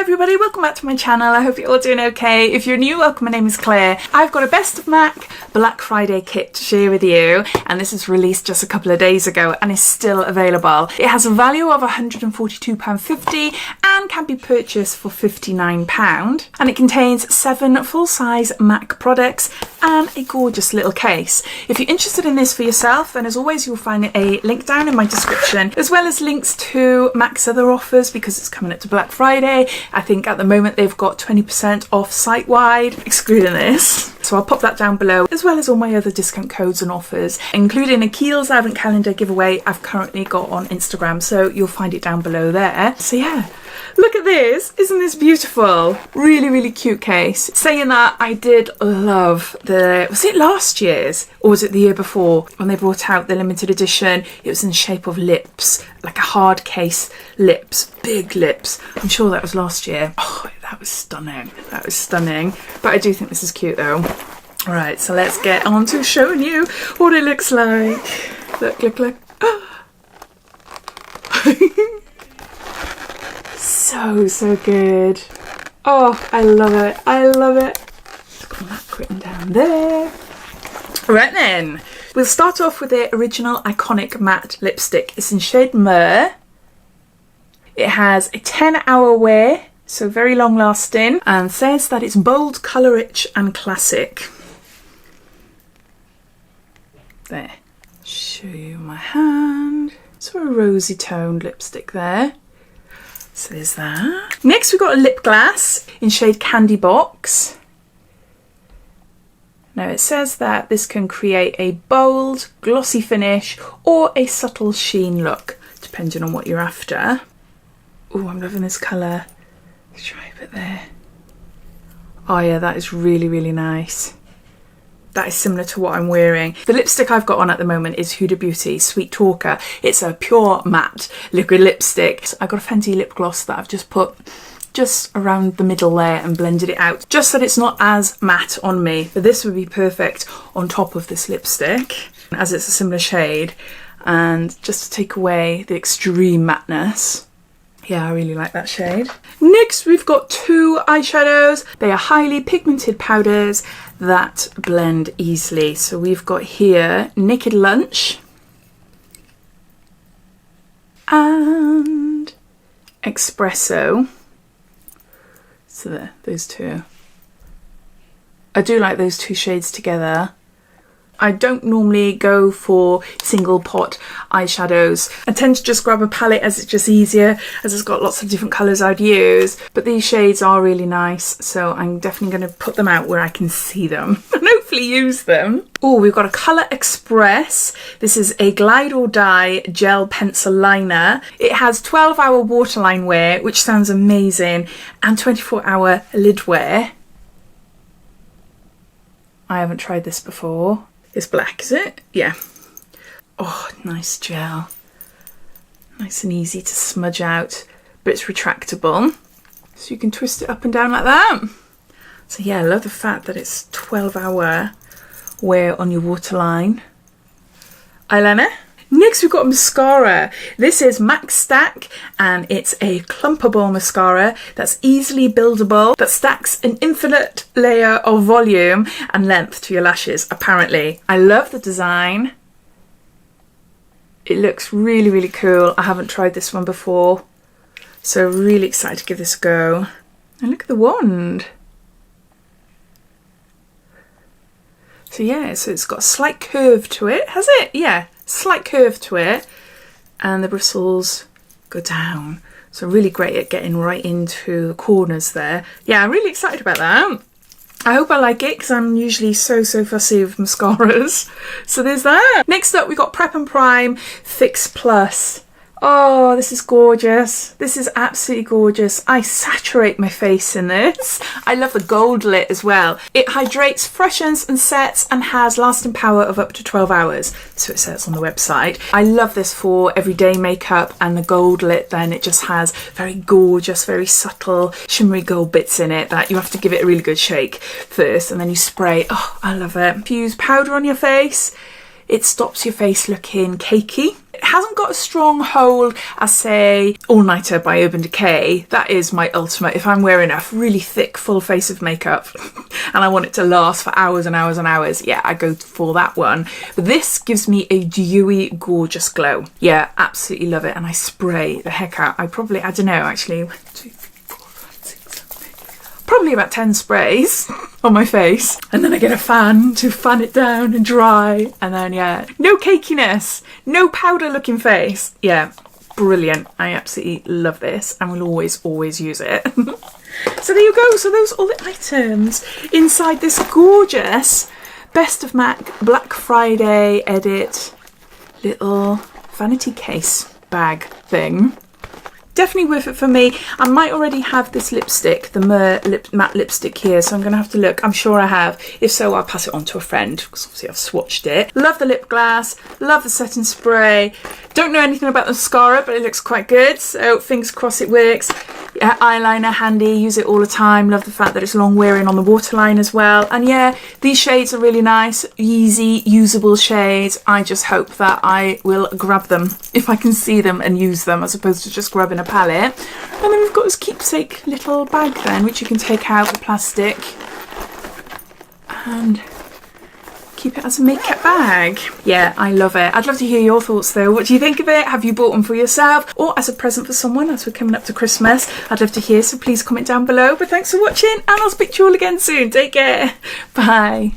everybody, welcome back to my channel. I hope you're all doing okay. If you're new, welcome. My name is Claire. I've got a Best of MAC Black Friday kit to share with you, and this was released just a couple of days ago and is still available. It has a value of £142.50 and can be purchased for £59, and it contains 7 full-size MAC products and a gorgeous little case. If you're interested in this for yourself, then as always you'll find a link down in my description, as well as links to MAC's other offers because it's coming up to Black Friday. I think at the moment they've got 20% off site-wide, excluding this. So I'll pop that down below, as well as all my other discount codes and offers, including a Kiehl's Advent Calendar giveaway I've currently got on Instagram, so you'll find it down below there. So yeah, look at this. Isn't this beautiful? Really, really cute case. Saying that, I did love the, was it last year's or was it the year before when they brought out the limited edition? It was in the shape of lips, like a hard case lips, big lips. I'm sure that was last year. Oh, that was stunning. That was stunning. But I do think this is cute though. All right, so let's get on to showing you what it looks like. Look, look, look. So good. Oh, I love it. I love it. It's got MAC written down there. Right then, we'll start off with the original iconic matte lipstick. It's in shade Myrrh. It has a 10-hour wear, so very long lasting, and says that it's bold, colour rich and classic. There. Show you my hand. So a rosy toned lipstick there. So there's that. Next we've got a lip gloss in shade Candy Box. Now it says that this can create a bold, glossy finish or a subtle sheen look, depending on what you're after. Oh, I'm loving this colour. Let's try a bit there. Oh yeah, that is really, really nice. That is similar to what I'm wearing. The lipstick I've got on at the moment is Huda Beauty Sweet Talker. It's a pure matte liquid lipstick. I got a Fenty lip gloss that I've just put just around the middle there and blended it out, just so that it's not as matte on me. But this would be perfect on top of this lipstick, as it's a similar shade, and just to take away the extreme matteness. Yeah, I really like that shade. Next, we've got 2 eyeshadows. They are highly pigmented powders that blend easily. So we've got here Naked Lunch and Espresso. So there, those two. I do like those 2 shades together. I don't normally go for single pot eyeshadows. I tend to just grab a palette as it's just easier, as it's got lots of different colours I'd use. But these shades are really nice, so I'm definitely going to put them out where I can see them and hopefully use them. Oh, we've got a Colour Express. This is a Glide or Die gel pencil liner. It has 12-hour waterline wear, which sounds amazing, and 24-hour lid wear. I haven't tried this before. It's black, is it? Yeah. Oh, nice gel. Nice and easy to smudge out, but it's retractable. So you can twist it up and down like that. So yeah, I love the fact that it's 12-hour wear on your waterline. Eyeliner. Next we've got mascara. This is MACSTACK and it's a clumpable mascara that's easily buildable, that stacks an infinite layer of volume and length to your lashes, apparently. I love the design. It looks really, really cool. I haven't tried this one before, so really excited to give this a go. And look at the wand. So yeah, so it's got a slight curve to it, has it? Yeah. Slight curve to it, and the bristles go down, so really great at getting right into the corners there. Yeah, I'm really excited about that. I hope I like it because I'm usually so fussy with mascaras. So there's that. Next up we got Prep and Prime Fix Plus. Oh, this is gorgeous. This is absolutely gorgeous. I saturate my face in this. I love the gold lit as well. It hydrates, freshens and sets and has lasting power of up to 12 hours. So it says on the website. I love this for everyday makeup, and the gold lit then it just has very gorgeous, very subtle shimmery gold bits in it that you have to give it a really good shake first and then you spray. Oh, I love it. If you use powder on your face, it stops your face looking cakey. It hasn't got a strong hold as, say, All Nighter by Urban Decay. That is my ultimate. If I'm wearing a really thick full face of makeup and I want it to last for hours and hours and hours, yeah, I go for that one. But this gives me a dewy, gorgeous glow. Yeah, absolutely love it. And I spray the heck out. I don't know, actually, 1, 2, 3, 4, 5, 6, 7, 8, probably about 10 sprays on my face. And then I get a fan to fan it down and dry. And then, yeah, no cakiness, no powder looking face. Yeah, brilliant. I absolutely love this and will always use it. So there you go. So those are all the items inside this gorgeous Best of MAC Black Friday edit little vanity case bag thing. Definitely worth it for me. I might already have this lipstick, the matte lipstick here, so I'm going to have to look. I'm sure I have. If so, I'll pass it on to a friend, because obviously I've swatched it. Love the lip gloss, love the setting spray. Don't know anything about the mascara, but it looks quite good, so fingers crossed it works. Yeah, eyeliner handy, use it all the time. Love the fact that it's long wearing on the waterline as well. And yeah, these shades are really nice, easy, usable shades. I just hope that I will grab them if I can see them and use them, as opposed to just grabbing a palette. And then we've got this keepsake little bag then, which you can take out the plastic and keep it as a makeup bag. Yeah, I love it. I'd love to hear your thoughts though. What do you think of it? Have you bought one for yourself or as a present for someone as we're coming up to Christmas? I'd love to hear, so please comment down below. But thanks for watching and I'll speak to you all again soon. Take care. Bye.